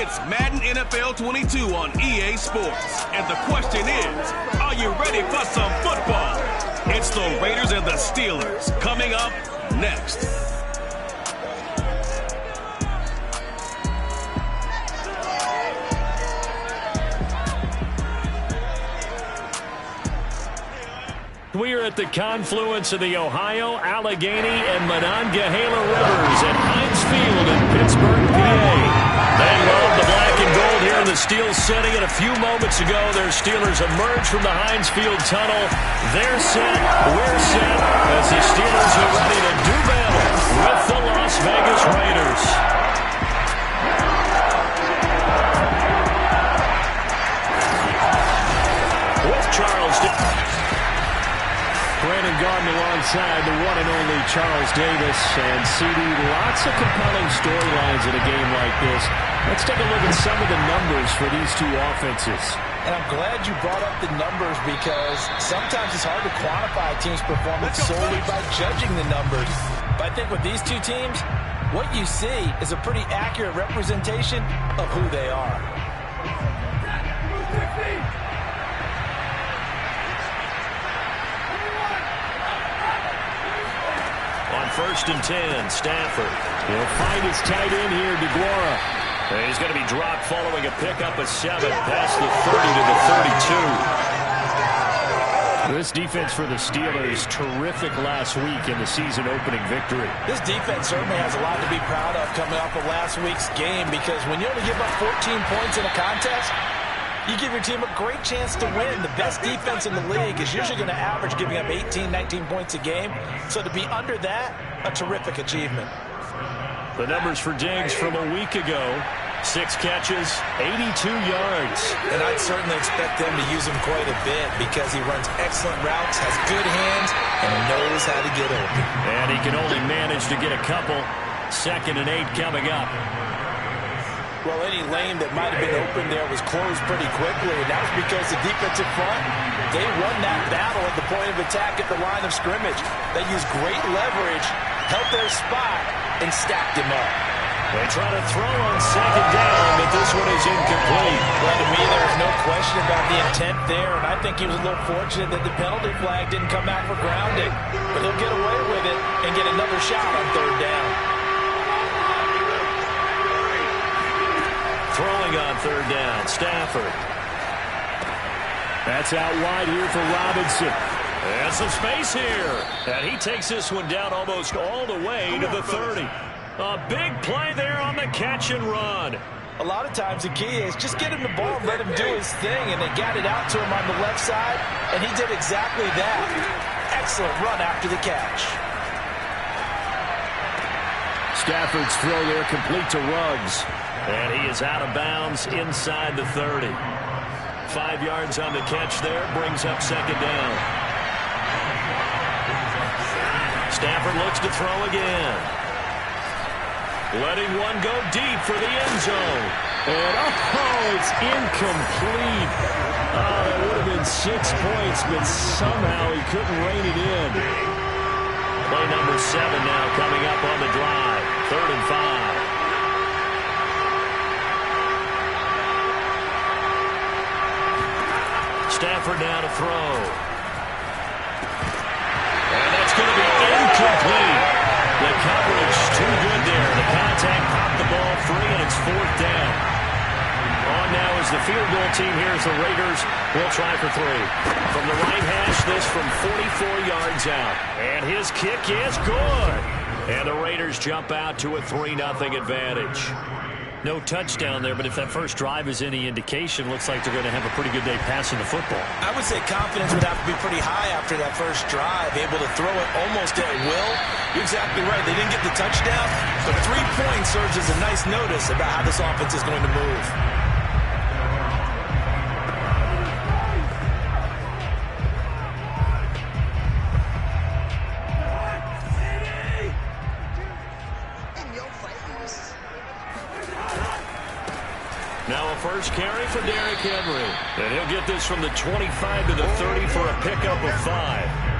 It's Madden NFL 22 on EA Sports. And the question is, are you ready for some football? It's the Raiders and the Steelers coming up next. We are at the confluence of the Ohio, Allegheny, and Monongahela Rivers at Heinz Field in Pittsburgh, PA. They love the black and gold here in the Steel City, and a few moments ago, their Steelers emerged from the Heinz Field tunnel. They're set, we're set, as the Steelers are ready to do battle with the Las Vegas Raiders. With Charles Brandon Gaudin alongside the one and only Charles Davis. And CD, lots of compelling storylines in a game like this. Let's take a look at some of the numbers for these two offenses. And I'm glad you brought up the numbers because sometimes it's hard to quantify a team's performance solely by judging the numbers. But I think with these two teams, what you see is a pretty accurate representation of who they are. On 1st and 10, Stafford. He'll find his tight end here, DeGuara. He's going to be dropped following a pickup of 7 past the 30 to the 32. This defense for the Steelers, terrific last week in the season opening victory. This defense certainly has a lot to be proud of coming off of last week's game because when you only give up 14 points in a contest, you give your team a great chance to win. The best defense in the league is usually going to average giving up 18, 19 points a game. So to be under that, a terrific achievement. The numbers for Diggs from a week ago, 6 catches, 82 yards. And I'd certainly expect them to use him quite a bit because he runs excellent routes, has good hands, and knows how to get open. And he can only manage to get a couple. 2nd and 8 coming up. Well, any lane that might have been open there was closed pretty quickly, and that was because the defensive front, they won that battle at the point of attack at the line of scrimmage. They used great leverage, held their spot, and stacked him up. They try to throw on 2nd down, but this one is incomplete. Well, to me, there was no question about the intent there, and I think he was a little fortunate that the penalty flag didn't come out for grounding. But he'll get away with it and get another shot on 3rd down. Throwing on 3rd down, Stafford. That's out wide here for Robinson. And some space here. And he takes this one down almost all the way to the 30. A big play there on the catch and run. A lot of times the key is just get him the ball and let him do his thing. And they got it out to him on the left side, and he did exactly that. Excellent run after the catch. Stafford's throw there complete to Ruggs. And he is out of bounds inside the 30. 5 yards on the catch there, brings up 2nd down. Stafford looks to throw again. Letting one go deep for the end zone. And it's incomplete. That would have been 6 points, but somehow he couldn't rein it in. Play number 7 now coming up on the drive. 3rd and 5. Stafford now to throw. And that's going to be incomplete. The coverage too good there. The contact popped the ball free, and it's 4th down. On now is the field goal team here as the Raiders will try for 3. From the right hash, this from 44 yards out. And his kick is good. And the Raiders jump out to a 3-0 advantage. No touchdown there, but if that first drive is any indication, looks like they're going to have a pretty good day passing the football. I would say confidence would have to be pretty high after that first drive, able to throw it almost at will. You're exactly right. They didn't get the touchdown, but 3 points serves as a nice notice about how this offense is going to move. Now a first carry for Derrick Henry. And he'll get this from the 25 to the 30 for a pickup of 5.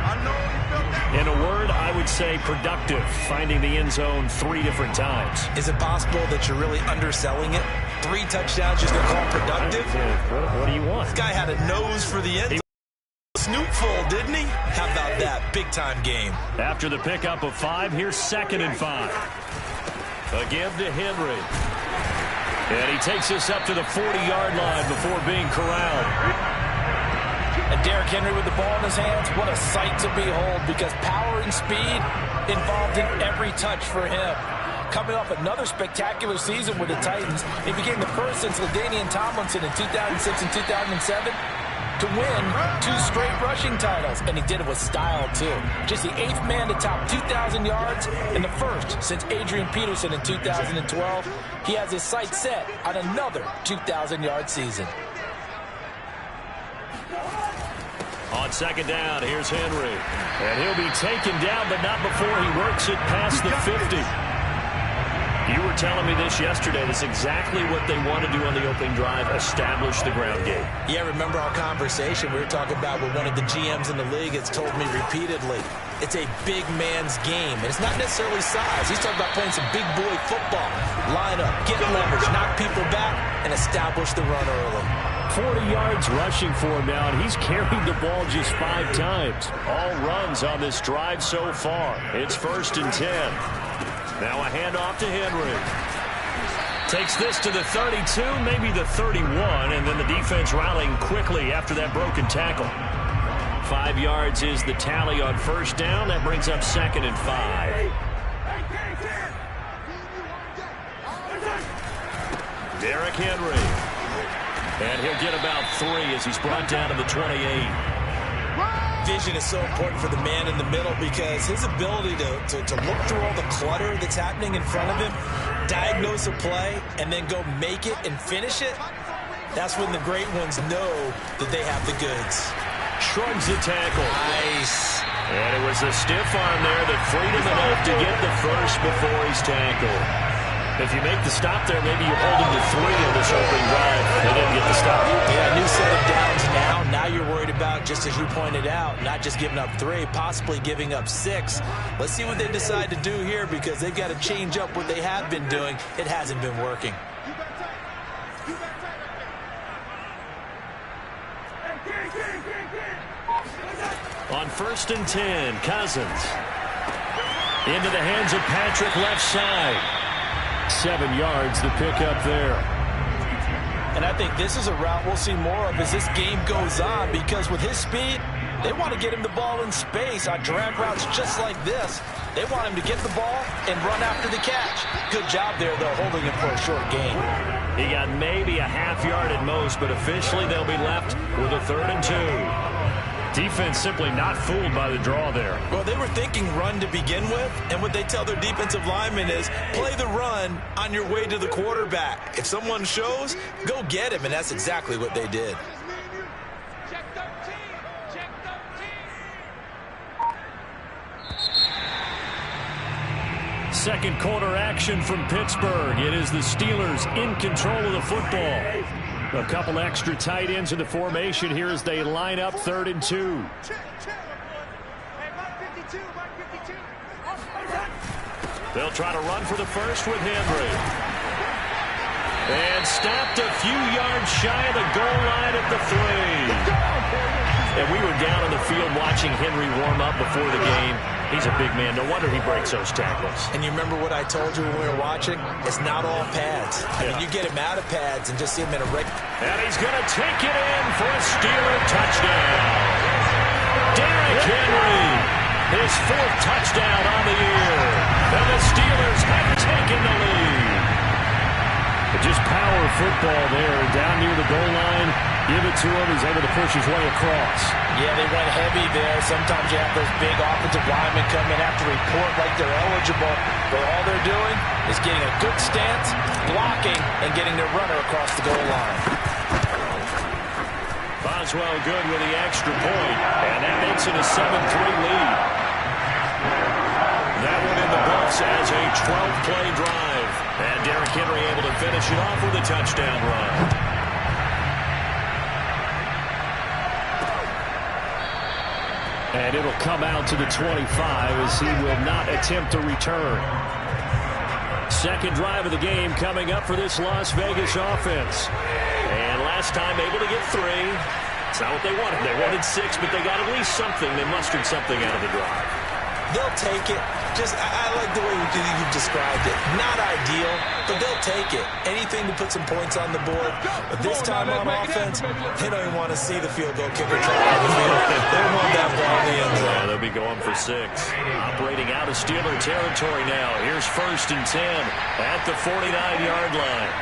In a word, I would say productive, finding the end zone 3 different times. Is it possible that you're really underselling it? 3 touchdowns, just going to call productive? What do you want? This guy had a nose for the end zone. Snoopful, didn't he? How about that? Big-time game. After the pickup of 5, here's 2nd and 5. Again to Henry. And he takes us up to the 40-yard line before being corralled. And Derrick Henry with the ball in his hands, what a sight to behold, because power and speed involved in every touch for him. Coming off another spectacular season with the Titans, he became the first since LaDainian Tomlinson in 2006 and 2007 to win 2 straight rushing titles, and he did it with style, too. Just the 8th man to top 2,000 yards and the first since Adrian Peterson in 2012. He has his sights set on another 2,000-yard season. On 2nd down, here's Henry. And he'll be taken down, but not before he works it past the 50. You were telling me this yesterday. That's exactly what they want to do on the opening drive, establish the ground game. Yeah, remember our conversation we were talking about with one of the GMs in the league has told me repeatedly. It's a big man's game, and it's not necessarily size. He's talking about playing some big boy football. Line up, get leverage, knock people back, and establish the run early. 40 yards rushing for him now, and he's carried the ball just 5 times. All runs on this drive so far. It's 1st and 10. Now a handoff to Henry. Takes this to the 32, maybe the 31, and then the defense rallying quickly after that broken tackle. 5 yards is the tally on 1st down. That brings up 2nd and 5. Derrick Henry. And he'll get about 3 as he's brought down to the 28. Vision is so important for the man in the middle because his ability to look through all the clutter that's happening in front of him, diagnose a play, and then go make it and finish it, that's when the great ones know that they have the goods. Shrugs the tackle. Nice. And it was a stiff arm there that freed him enough to get the first before he's tackled. If you make the stop there, maybe you hold him to 3 on this opening drive. They didn't get the stop. Yeah, new set of downs now. Now you're worried about, just as you pointed out, not just giving up 3, possibly giving up 6. Let's see what they decide to do here because they've got to change up what they have been doing. It hasn't been working. On 1st and 10, Cousins. Into the hands of Patrick left side. 7 yards, the pickup there. And I think this is a route we'll see more of as this game goes on because with his speed, they want to get him the ball in space on drag routes just like this. They want him to get the ball and run after the catch. Good job there, though, holding him for a short gain. He got maybe a half yard at most, but officially they'll be left with a 3rd and 2. Defense simply not fooled by the draw there. Well, they were thinking run to begin with, and what they tell their defensive linemen is play the run on your way to the quarterback. If someone shows, go get him, and that's exactly what they did. Check 13. Check 13. Second quarter action from Pittsburgh. It is the Steelers in control of the football. A couple extra tight ends in the formation here as they line up 3rd and 2. They'll try to run for the first with Henry. And stopped a few yards shy of the goal line at the 3. And we were down on the field watching Henry warm up before the game. He's a big man. No wonder he breaks those tackles. And you remember what I told you when we were watching? It's not all pads. I mean, you get him out of pads and just see him in a regular. And he's going to take it in for a Steeler touchdown. Derrick Henry, his 4th touchdown on the year. And the Steelers have taken the lead. Just power football there, down near the goal line. Give it to him. He's able to push his way across. Yeah, they went heavy there. Sometimes you have those big offensive linemen come in, have to report like they're eligible, but all they're doing is getting a good stance, blocking, and getting their runner across the goal line. Boswell good with the extra point, and that makes it a 7-3 lead. That one in the books as a 12-play drive. And Derrick Henry able to finish it off with a touchdown run. And it'll come out to the 25 as he will not attempt to return. Second drive of the game coming up for this Las Vegas offense. And last time able to get 3. It's not what they wanted. They wanted 6, but they got at least something. They mustered something out of the drive. They'll take it. I like the way you've described it. Not ideal, but they'll take it. Anything to put some points on the board. But this time on offense, they don't even want to see the field goal kicker try on the field. They want that ball in the end zone. Yeah, they'll be going for 6. Operating out of Steeler territory now. Here's 1st and 10 at the 49-yard line.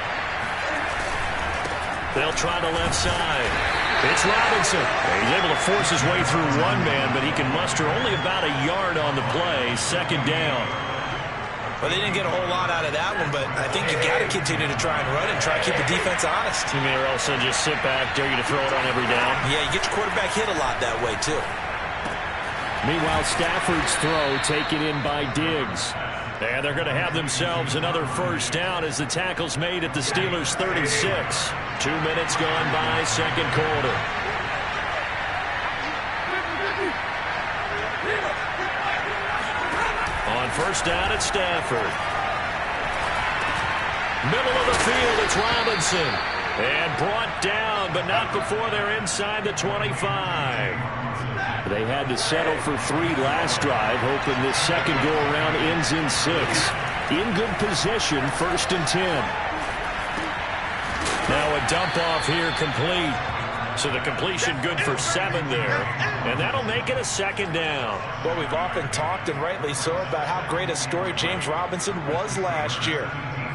They'll try the left side. It's Robinson. He's able to force his way through one man, but he can muster only about a yard on the play. Second down. Well, they didn't get a whole lot out of that one, but I think you got to continue to try and run and try to keep the defense honest. You mean, or else they'll just sit back, dare you to throw it on every down? Yeah, you get your quarterback hit a lot that way, too. Meanwhile, Stafford's throw taken in by Diggs. And they're going to have themselves another first down as the tackle's made at the Steelers' 36. 2 minutes gone by, second quarter. On first down, it's Stafford. Middle of the field, it's Robinson. And brought down, but not before they're inside the 25. They had to settle for 3 last drive, hoping this second go-around ends in 6. In good position, 1st and 10. Now a dump-off here complete. So the completion good for 7 there. And that'll make it a second down. Well, we've often talked, and rightly so, about how great a story James Robinson was last year.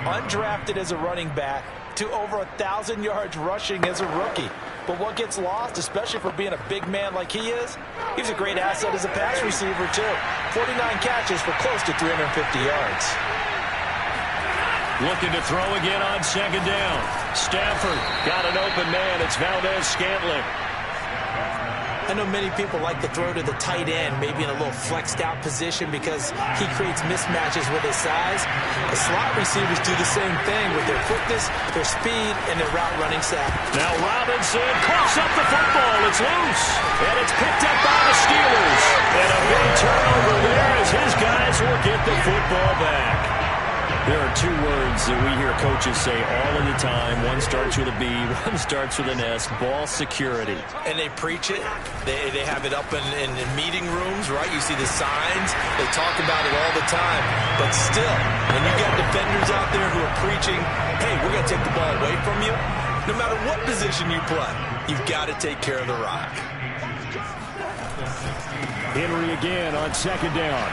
Undrafted as a running back to over 1,000 yards rushing as a rookie. But what gets lost, especially for being a big man like he is, he's a great asset as a pass receiver, too. 49 catches for close to 350 yards. Looking to throw again on second down. Stafford got an open man. It's Valdez-Scantling. I know many people like to throw to the tight end, maybe in a little flexed out position because he creates mismatches with his size. The slot receivers do the same thing with their quickness, their speed, and their route running sack. Now Robinson coughs up the football. It's loose. And it's picked up by the Steelers. And a big turnover there as his guys will get the football back. There are 2 words that we hear coaches say all of the time. One starts with a B, one starts with an S. Ball security. And they preach it. They have it up in meeting rooms, right? You see the signs. They talk about it all the time. But still, when you got defenders out there who are preaching, hey, we're going to take the ball away from you, no matter what position you play, you've got to take care of the rock. Henry again on second down.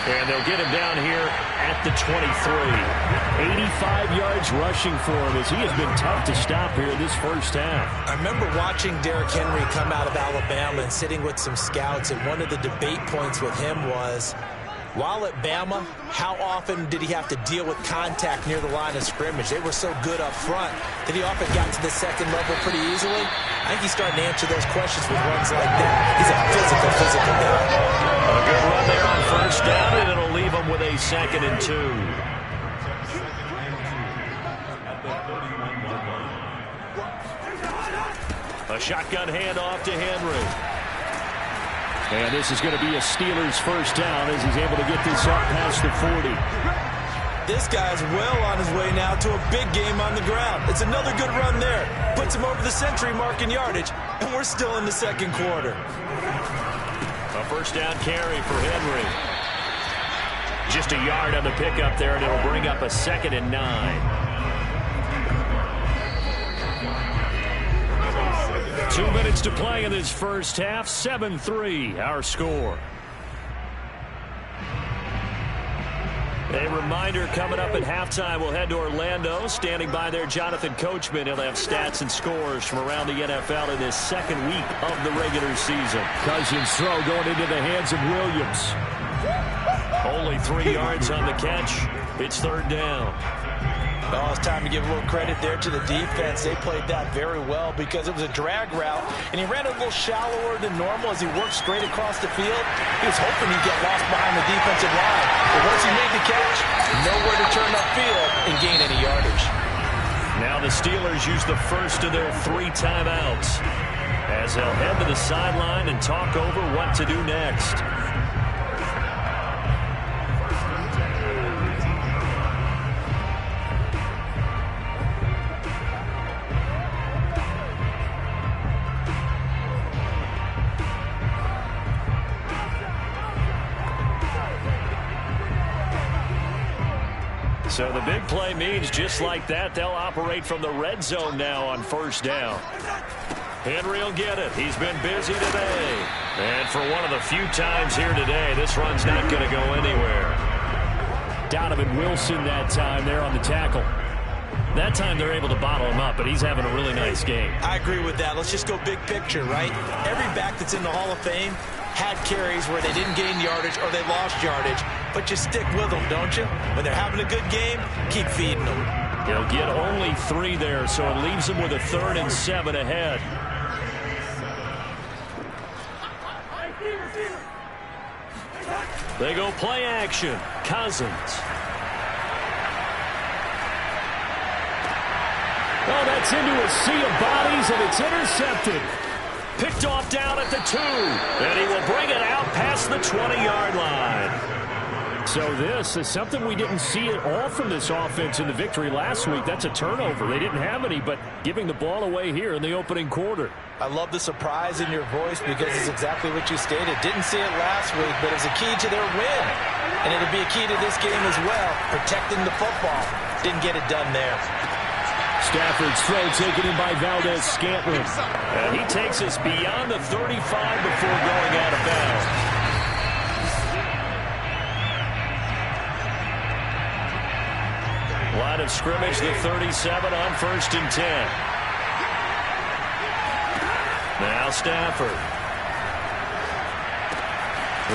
And they'll get him down here at the 23. 85 yards rushing for him as he has been tough to stop here this first half. I remember watching Derrick Henry come out of Alabama and sitting with some scouts, and one of the debate points with him was, while at Bama, how often did he have to deal with contact near the line of scrimmage? They were so good up front that he often got to the second level pretty easily. I think he's starting to answer those questions with runs like that. He's a physical guy. A good run there on first down, and it'll leave him with a 2nd and 2. A shotgun handoff to Henry. And this is going to be a Steelers first down as he's able to get this up past the 40. This guy's well on his way now to a big game on the ground. It's another good run there. Puts him over the century mark in yardage, and we're still in the second quarter. A first down carry for Henry. Just a yard on the pickup there, and it'll bring up a 2nd and 9. 2 minutes to play in this first half. 7-3, our score. A reminder coming up at halftime. We'll head to Orlando. Standing by there, Jonathan Coachman. He'll have stats and scores from around the NFL in this second week of the regular season. Cousins throw going into the hands of Williams. Only 3 yards on the catch. It's third down. Oh, it's time to give a little credit there to the defense. They played that very well because it was a drag route, and he ran a little shallower than normal as he worked straight across the field. He was hoping he'd get lost behind the defensive line. But once he made the catch, nowhere to turn upfield and gain any yardage. Now the Steelers use the first of their 3 timeouts as they'll head to the sideline and talk over what to do next. So the big play means just like that, they'll operate from the red zone now on first down. Henry will get it. He's been busy today. And for one of the few times here today, this run's not going to go anywhere. Donovan Wilson that time there on the tackle. That time they're able to bottle him up, but he's having a really nice game. I agree with that. Let's just go big picture, right? Every back that's in the Hall of Fame had carries where they didn't gain yardage or they lost yardage, but you stick with them, don't you? When they're having a good game, keep feeding them. He'll get only 3 there, so it leaves him with a 3rd and 7 ahead. They go play action. Cousins. Oh, that's into a sea of bodies, and it's intercepted. Picked off down at the 2. And he will bring it out past the 20-yard line. So this is something we didn't see at all from this offense in the victory last week. That's a turnover. They didn't have any, but giving the ball away here in the opening quarter. I love the surprise in your voice because it's exactly what you stated. Didn't see it last week, but it's a key to their win. And it'll be a key to this game as well, protecting the football. Didn't get it done there. Stafford's throw taken in by Valdez-Scantling. And he takes us beyond the 35 before going out of bounds. Line of scrimmage, the 37 on 1st and 10. Now Stafford.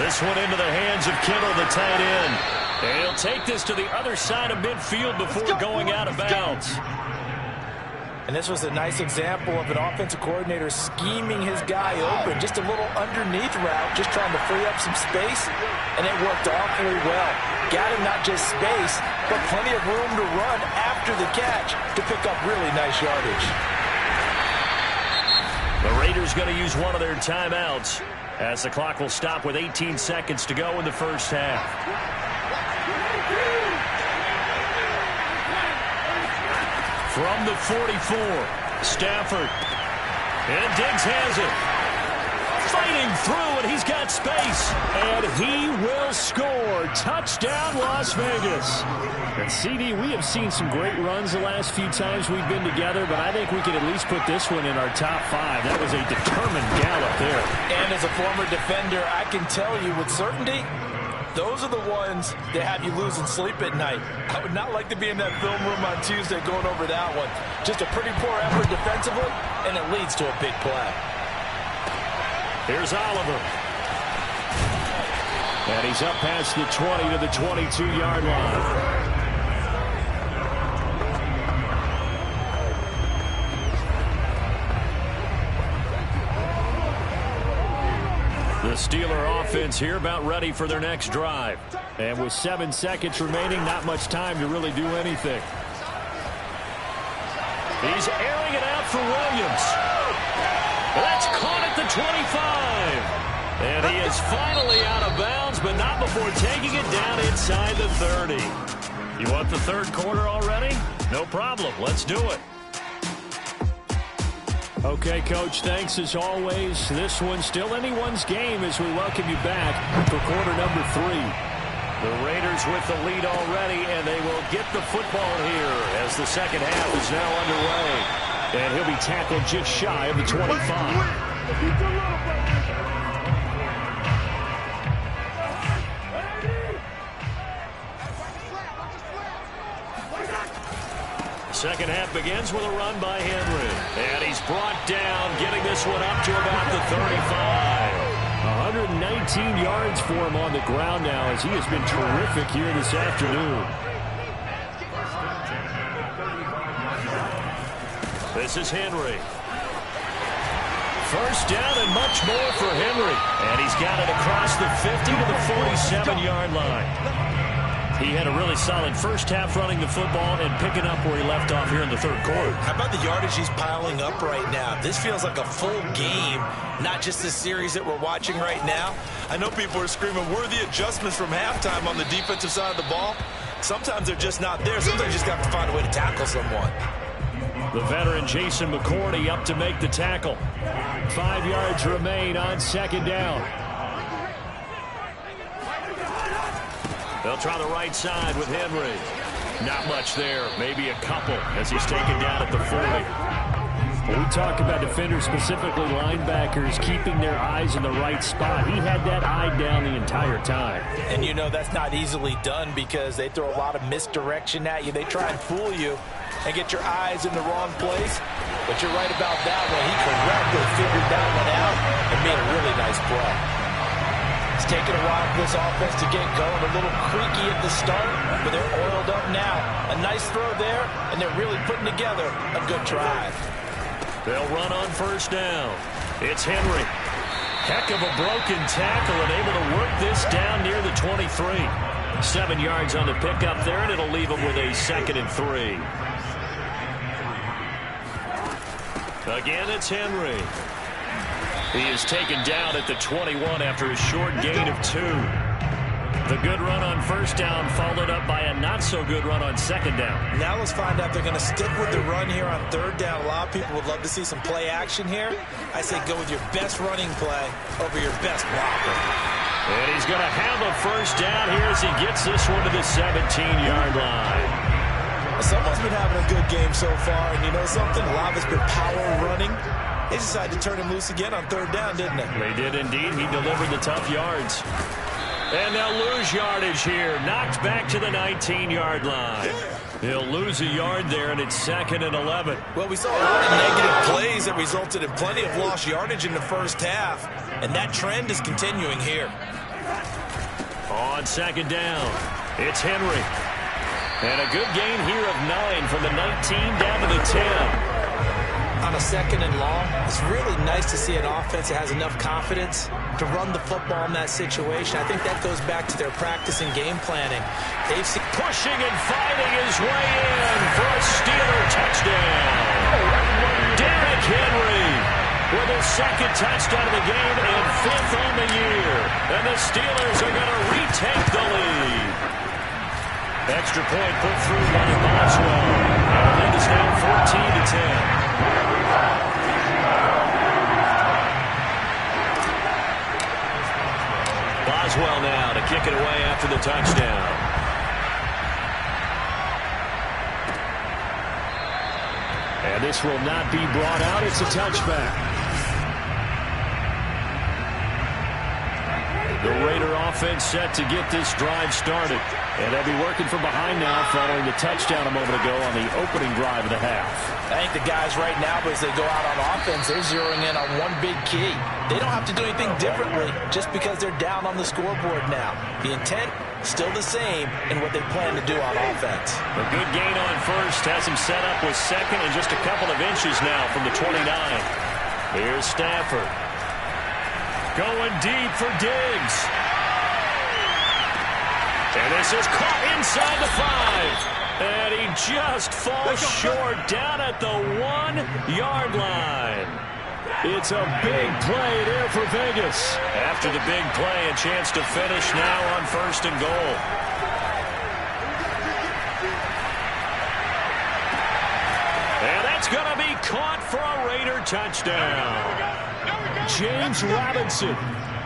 This one into the hands of Kittle, the tight end. And he'll take this to the other side of midfield before going out of bounds. And this was a nice example of an offensive coordinator scheming his guy open. Just a little underneath route, just trying to free up some space, and it worked awfully well. Got him not just space, but plenty of room to run after the catch to pick up really nice yardage. The Raiders going to use one of their timeouts as the clock will stop with 18 seconds to go in the first half. From the 44, Stafford. And Diggs has it. Fighting through, and he's got space. And he will score. Touchdown, Las Vegas. And CD, we have seen some great runs the last few times we've been together, but I think we could at least put this one in our top 5. That was a determined gallop there. And as a former defender, I can tell you with certainty, those are the ones that have you losing sleep at night. I would not like to be in that film room on Tuesday going over that one. Just a pretty poor effort defensively, and it leads to a big play. Here's Oliver. And he's up past the 20 to the 22-yard line. The Steeler offense here about ready for their next drive. And with 7 seconds remaining, not much time to really do anything. He's airing it out for Williams. That's caught at the 25. And he is finally out of bounds, but not before taking it down inside the 30. You want the third quarter already? No problem. Let's do it. Okay, Coach, thanks as always. This one's still anyone's game as we welcome you back for quarter number 3. The Raiders with the lead already, and they will get the football here as the second half is now underway. And he'll be tackled just shy of the 25. Second half begins with a run by Henry. And he's brought down, getting this one up to about the 35. 119 yards for him on the ground now as he has been terrific here this afternoon. This is Henry. First down and much more for Henry. And he's got it across the 50 to the 47-yard line. He had a really solid first half running the football and picking up where he left off here in the third quarter. How about the yardage he's piling up right now? This feels like a full game, not just the series that we're watching right now. I know people are screaming, where are the adjustments from halftime on the defensive side of the ball? Sometimes they're just not there. Sometimes you just have to find a way to tackle someone. The veteran Jason McCourty up to make the tackle. 5 yards remain on second down. They'll try the right side with Henry. Not much there. Maybe a couple as he's taken down at the 40. When we talk about defenders, specifically linebackers, keeping their eyes in the right spot, he had that eye down the entire time. And you know that's not easily done because they throw a lot of misdirection at you. They try and fool you and get your eyes in the wrong place. But you're right about that one. He correctly figured that one out and made a really nice play. It's taken a while for this offense to get going. A little creaky at the start, but they're oiled up now. A nice throw there, and they're really putting together a good drive. They'll run on first down. It's Henry. Heck of a broken tackle and able to work this down near the 23. 7 yards on the pickup there, and it'll leave him with a 2nd and 3. Again, it's Henry. He is taken down at the 21 after a short gain of 2. The good run on first down followed up by a not-so-good run on second down. Now let's find out if they're going to stick with the run here on third down. A lot of people would love to see some play action here. I say go with your best running play over your best blocker. And he's going to have a first down here as he gets this one to the 17-yard line. Someone's been having a good game so far, and you know something? A lot of it's been power running. They decided to turn him loose again on third down, didn't they? They did indeed. He delivered the tough yards. And they'll lose yardage here. Knocked back to the 19-yard line. He'll lose a yard there, and it's 2nd and 11. Well, we saw a lot of negative plays that resulted in plenty of lost yardage in the first half, and that trend is continuing here. On second down, it's Henry. And a good gain here of 9 from the 19 down to the 10. On a 2nd and long, it's really nice to see an offense that has enough confidence to run the football in that situation. I think that goes back to their practice and game planning. They've seen pushing and fighting his way in for a Steeler touchdown. Derrick Henry with his 2nd touchdown of the game and 5th on the year. And the Steelers are going to retake the lead. Extra point put through by Boswell. The lead is now 14-10. Boswell now to kick it away after the touchdown. And this will not be brought out. It's a touchback. The Raider offense set to get this drive started. And they'll be working from behind now following the touchdown a moment ago on the opening drive of the half. I think the guys right now, as they go out on offense, they're zeroing in on one big key. They don't have to do anything differently just because they're down on the scoreboard now. The intent, still the same in what they plan to do on offense. A good gain on first has him set up with 2nd and just a couple of inches now from the 29. Here's Stafford. Going deep for Diggs. And this is caught inside the 5. And he just falls short down at the 1-yard line. It's a big play there for Vegas. After the big play, a chance to finish now on 1st and goal. And that's going to be caught for a Raider touchdown. James Robinson,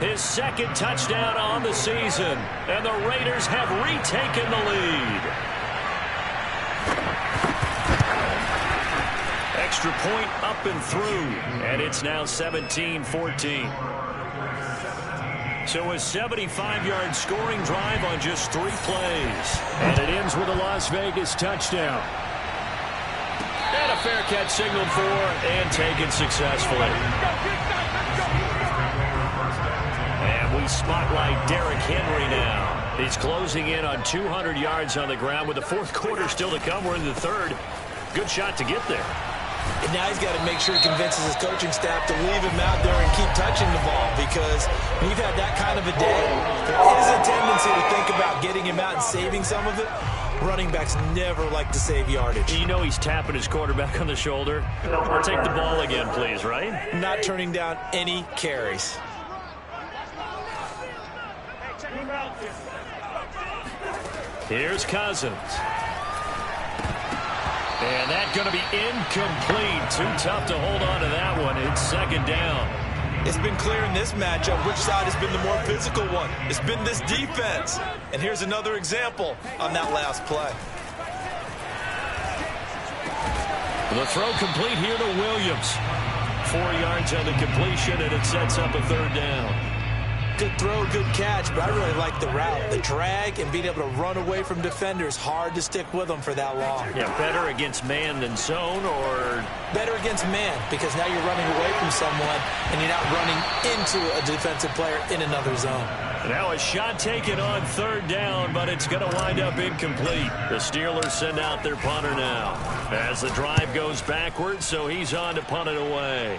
his 2nd touchdown on the season. And the Raiders have retaken the lead. Extra point up and through. And it's now 17-14. So a 75-yard scoring drive on just 3 plays. And it ends with a Las Vegas touchdown. And a fair catch signaled for and taken successfully. And we spotlight Derrick Henry now. He's closing in on 200 yards on the ground with the 4th quarter still to come. We're in the 3rd. Good shot to get there. And now he's got to make sure he convinces his coaching staff to leave him out there and keep touching the ball, because when you've had that kind of a day, there is a tendency to think about getting him out and saving some of it. Running backs never like to save yardage. You know he's tapping his quarterback on the shoulder. Or take the ball again, please, right? Not turning down any carries. Here's Cousins. And that's going to be incomplete. Too tough to hold on to that one. It's 2nd down. It's been clear in this matchup which side has been the more physical one. It's been this defense. And here's another example on that last play. The throw complete here to Williams. 4 yards on the completion, and it sets up a third down. Good throw, good catch, but I really like the route. The drag and being able to run away from defenders, hard to stick with them for that long. Yeah, better against man than zone, or? Better against man, because now you're running away from someone, and you're not running into a defensive player in another zone. Now a shot taken on third down, but it's going to wind up incomplete. The Steelers send out their punter now as the drive goes backwards, so he's on to punt it away.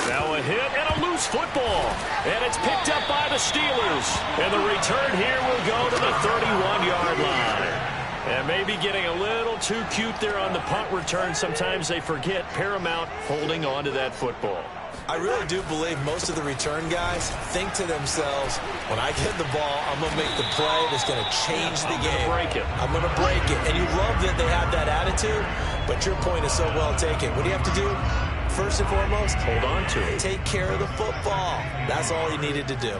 Now a hit and a loose football, and it's picked up by the Steelers. And the return here will go to the 31-yard line. And maybe getting a little too cute there on the punt return. Sometimes they forget paramount holding on to that football. I really do believe most of the return guys think to themselves, when I get the ball, I'm going to make the play that's going to change the game. I'm going to break it. And you love that they have that attitude, but your point is so well taken. What do you have to do? First and foremost, hold on to it. Take care of the football. That's all he needed to do.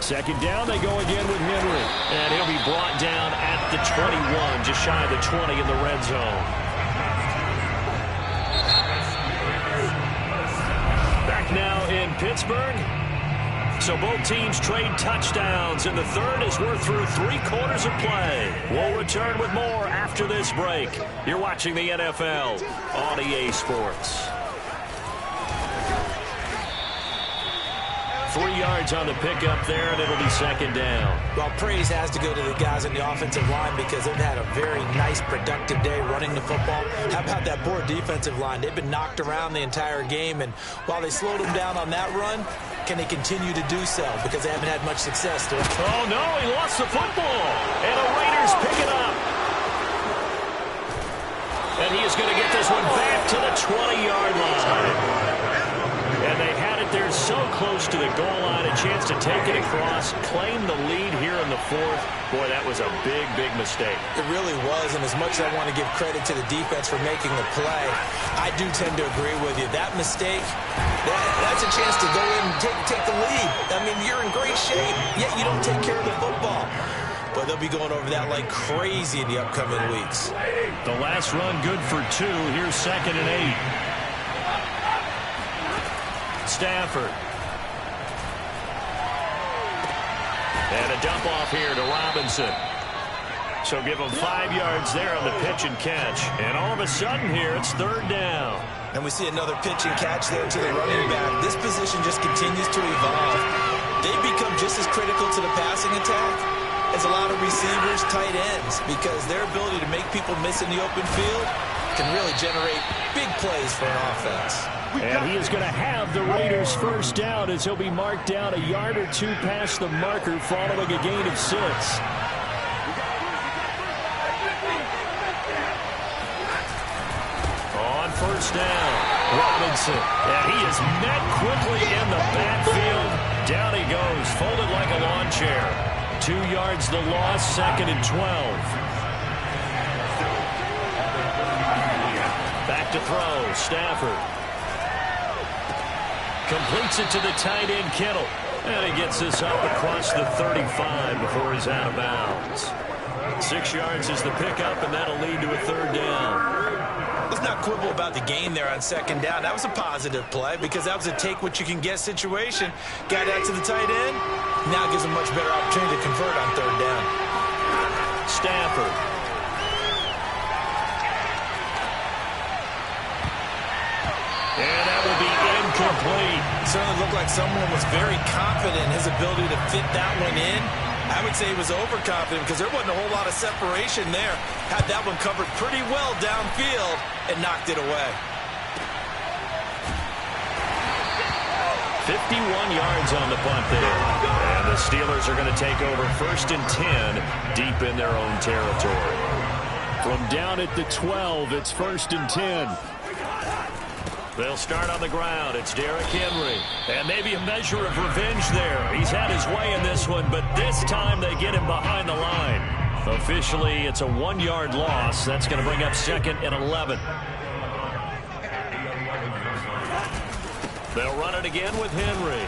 Second down, they go again with Henry. And he'll be brought down at the 21, just shy of the 20 in the red zone. Back now in Pittsburgh. So both teams trade touchdowns in the third as we're through 3 quarters of play. We'll return with more after this break. You're watching the NFL on EA Sports. 3 yards on the pickup there, and it'll be second down. Well, praise has to go to the guys in the offensive line because they've had a very nice, productive day running the football. How about that poor defensive line? They've been knocked around the entire game, and while they slowed them down on that run, can they continue to do so? Because they haven't had much success. Oh, no, he lost the football, and the Raiders pick it up. And he is going to get this one back to the 20-yard line. And they had it there so close to the goal line, a chance to take it across, claim the lead here in the fourth. Boy, that was a big, big mistake. It really was, and as much as I want to give credit to the defense for making the play, I do tend to agree with you. That mistake, that's a chance to go in and take the lead. I mean, you're in great shape, yet you don't take care of the football. But they'll be going over that like crazy in the upcoming weeks. The last run good for 2. Here's 2nd and 8. Stafford. And a dump off here to Robinson. So give him 5 yards there on the pitch and catch. And all of a sudden here, it's third down. And we see another pitch and catch there to the running back. This position just continues to evolve. They become just as critical to the passing attack as a lot of receivers, tight ends, because their ability to make people miss in the open field can really generate big plays for an offense. And he is going to have the Raiders first down as he'll be marked down a yard or 2 past the marker following a gain of 6. On first down, Robinson. And he is met quickly in the backfield. Down he goes, folded like a lawn chair. 2 yards the loss, 2nd and 12. Back to throw, Stafford. Completes it to the tight end, Kittle. And he gets this up across the 35 before he's out of bounds. 6 yards is the pickup, and that'll lead to a third down. Let's not quibble about the gain there on 2nd down. That was a positive play because that was a take-what-you-can-get situation. Got out to the tight end. Now gives him a much better opportunity to convert on 3rd down. Stafford. And that will be incomplete. It certainly looked like someone was very confident in his ability to fit that one in. I would say he was overconfident because there wasn't a whole lot of separation there. Had that one covered pretty well downfield and knocked it away. 51 yards on the punt there. And the Steelers are going to take over 1st and 10 deep in their own territory. From down at the 12, it's 1st and 10. They'll start on the ground. It's Derrick Henry. And maybe a measure of revenge there. He's had his way in this one, but this time they get him behind the line. Officially, it's a 1-yard loss. That's going to bring up 2nd and 11. They'll run it again with Henry.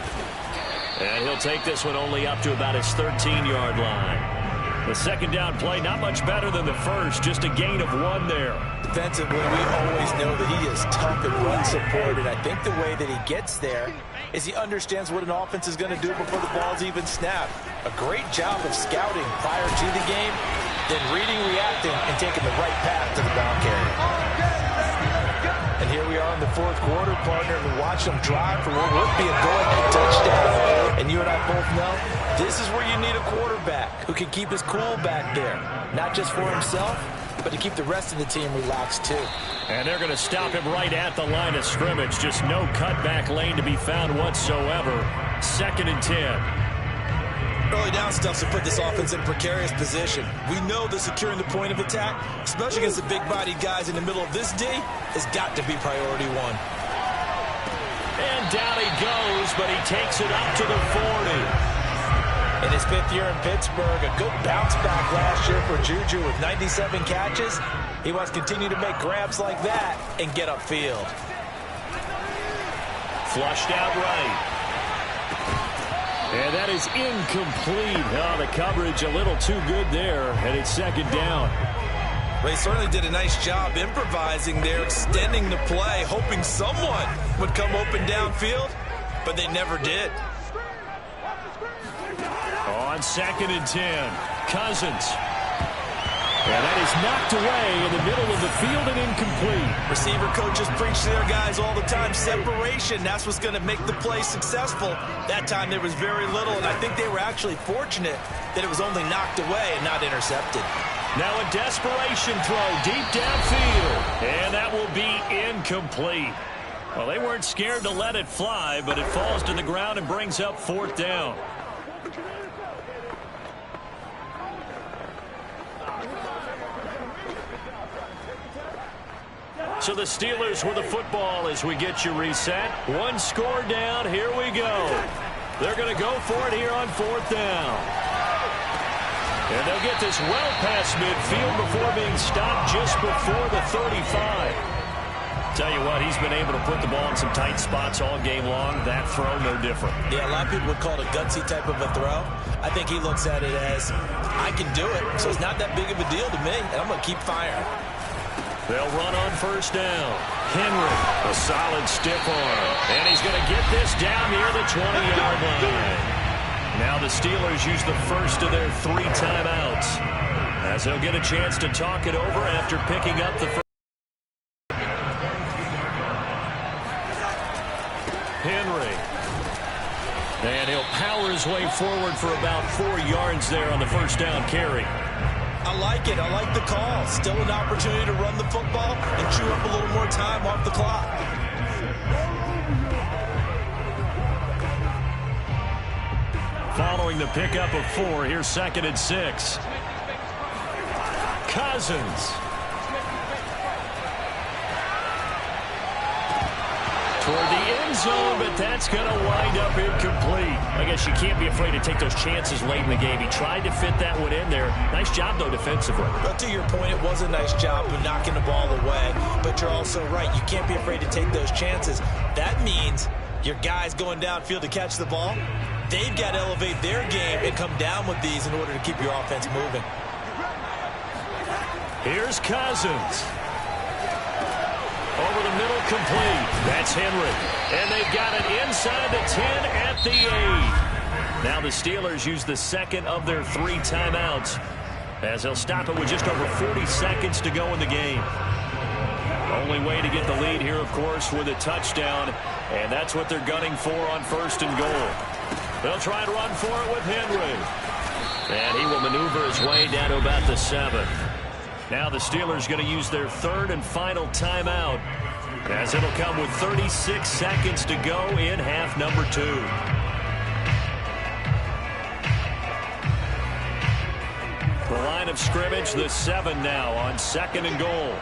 And he'll take this one only up to about his 13-yard line. The second down play, not much better than the first, just a gain of 1 there. Defensively, we always know that he is tough and run support, and I think the way that he gets there is he understands what an offense is going to do before the ball's even snapped. A great job of scouting prior to the game, then reading, reacting, and taking the right path to the ground carrier. And here we are in the fourth quarter, partner, and watch them drive for what would be a go-ahead touchdown. And you and I both know this is where you need a quarterback who can keep his cool back there, not just for himself, but to keep the rest of the team relaxed too. And they're going to stop him right at the line of scrimmage. Just no cutback lane to be found whatsoever. 2nd and 10. Early down stuff to put this offense in a precarious position. We know that securing the point of attack, especially against the big-bodied guys in the middle of this D, has got to be priority 1. And down he goes, but he takes it up to the 40. In his 5th year in Pittsburgh, a good bounce back last year for Juju with 97 catches. He wants to continue to make grabs like that and get upfield. Flushed out right. And that is incomplete. Oh, the coverage a little too good there, and it's 2nd down. Well, he certainly did a nice job improvising there, extending the play, hoping someone would come open downfield, but they never did. On 2nd and 10, Cousins. And that is knocked away in the middle of the field and incomplete. Receiver coaches preach to their guys all the time. Separation, that's what's going to make the play successful. That time there was very little, and I think they were actually fortunate that it was only knocked away and not intercepted. Now a desperation throw deep downfield. And that will be incomplete. Well, they weren't scared to let it fly, but it falls to the ground and brings up 4th down. So the Steelers with the football as we get you reset. 1 score down. Here we go. They're going to go for it here on 4th down. And they'll get this well past midfield before being stopped just before the 35. Tell you what, he's been able to put the ball in some tight spots all game long. That throw, no different. Yeah, a lot of people would call it a gutsy type of a throw. I think he looks at it as, I can do it, so it's not that big of a deal to me, and I'm going to keep firing. They'll run on 1st down. Henry, a solid stiff arm. And he's going to get this down near the 20-yard line. Now the Steelers use the first of their 3 timeouts, as they'll get a chance to talk it over after picking up the first. Henry. And he'll power his way forward for about 4 yards there on the 1st down carry. I like it. I like the call. Still an opportunity to run the football and chew up a little more time off the clock. Following the pickup of 4, here's 2nd and 6. Cousins. Toward the end zone, but that's going to wind up incomplete. I guess you can't be afraid to take those chances late in the game. He tried to fit that one in there. Nice job, though, defensively. But to your point, it was a nice job of knocking the ball away. But you're also right. You can't be afraid to take those chances. That means your guys going downfield to catch the ball, they've got to elevate their game and come down with these in order to keep your offense moving. Here's Cousins. Over the middle, complete. That's Henry. And they've got it inside the 10 at the 8. Now the Steelers use the 2nd of their 3 timeouts, as they'll stop it with just over 40 seconds to go in the game. Only way to get the lead here, of course, with a touchdown, and that's what they're gunning for on 1st and goal. They'll try to run for it with Henry. And he will maneuver his way down to about the 7. Now the Steelers going to use their 3rd and final timeout, as it'll come with 36 seconds to go in half number 2. The line of scrimmage, the 7 now on 2nd and goal.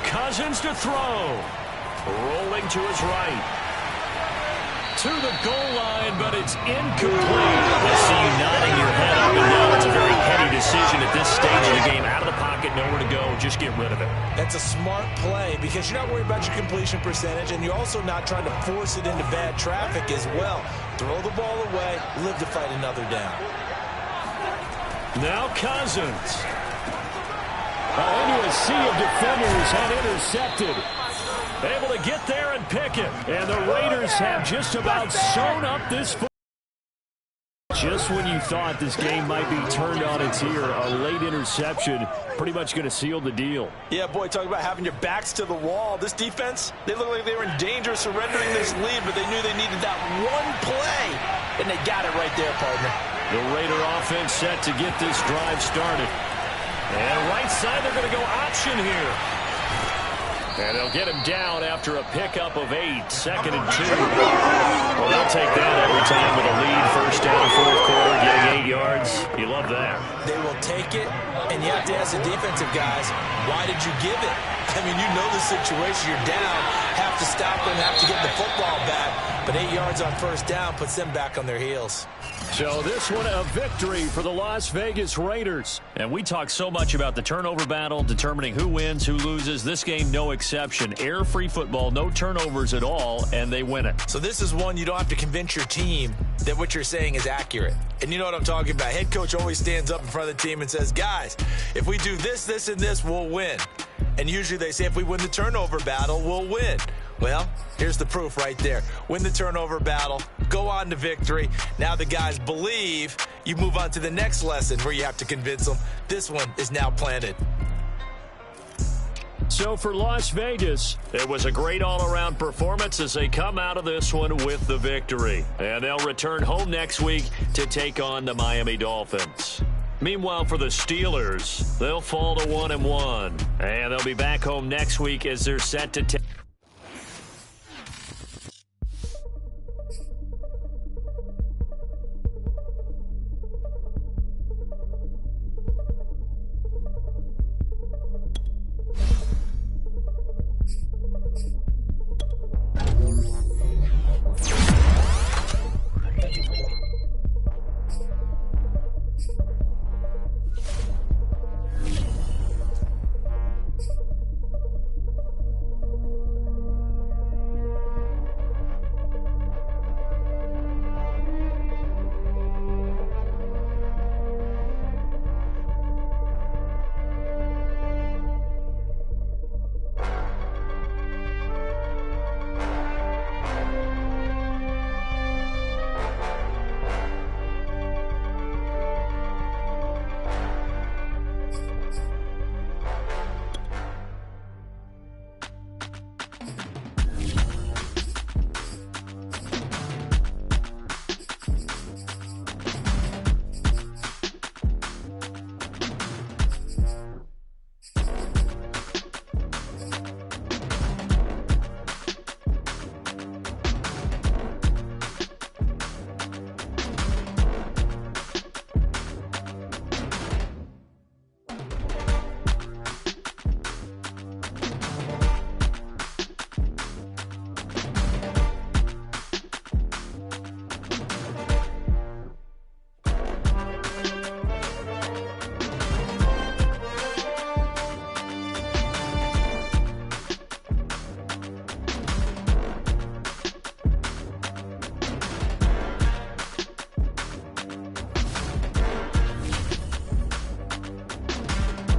Cousins to throw. Rolling to his right. To the goal line, but it's incomplete. I see you nodding your head up and down. It's a very heady decision at this stage of the game. Out of the pocket, nowhere to go. Just get rid of it. That's a smart play because you're not worried about your completion percentage, and you're also not trying to force it into bad traffic as well. Throw the ball away, live to fight another down. Now Cousins. Into a sea of defenders and intercepted. Able to get there and pick it. And the Raiders have just about sewn up this football. Just when you thought this game might be turned on its ear, a late interception pretty much going to seal the deal. Yeah, boy, talk about having your backs to the wall. This defense, they look like they were in danger of surrendering this lead, but they knew they needed that one play, and they got it right there, partner. The Raider offense set to get this drive started. And right side, they're going to go option here. And they'll get him down after a pickup of 8, 2nd and 2. Well, they'll take that every time with a lead. First down, fourth quarter, getting 8 yards. You love that. They will take it, and you have to ask the defensive guys, why did you give it? I mean, you know the situation. You're down, have to stop them, have to get the football back. But 8 yards on first down puts them back on their heels. So this one a victory for the Las Vegas Raiders. And we talk so much about the turnover battle, determining who wins, who loses. This game, no exception. Air-free football, no turnovers at all, and they win it. So this is one you don't have to convince your team that what you're saying is accurate. And you know what I'm talking about. Head coach always stands up in front of the team and says, guys, if we do this, this, and this, we'll win. And usually they say if we win the turnover battle, we'll win. Well, here's the proof right there. Win the turnover battle, go on to victory. Now the guys believe. You move on to the next lesson where you have to convince them. This one is now planted. So for Las Vegas, it was a great all-around performance as they come out of this one with the victory. And they'll return home next week to take on the Miami Dolphins. Meanwhile, for the Steelers, they'll fall to 1-1. And they'll be back home next week as they're set to take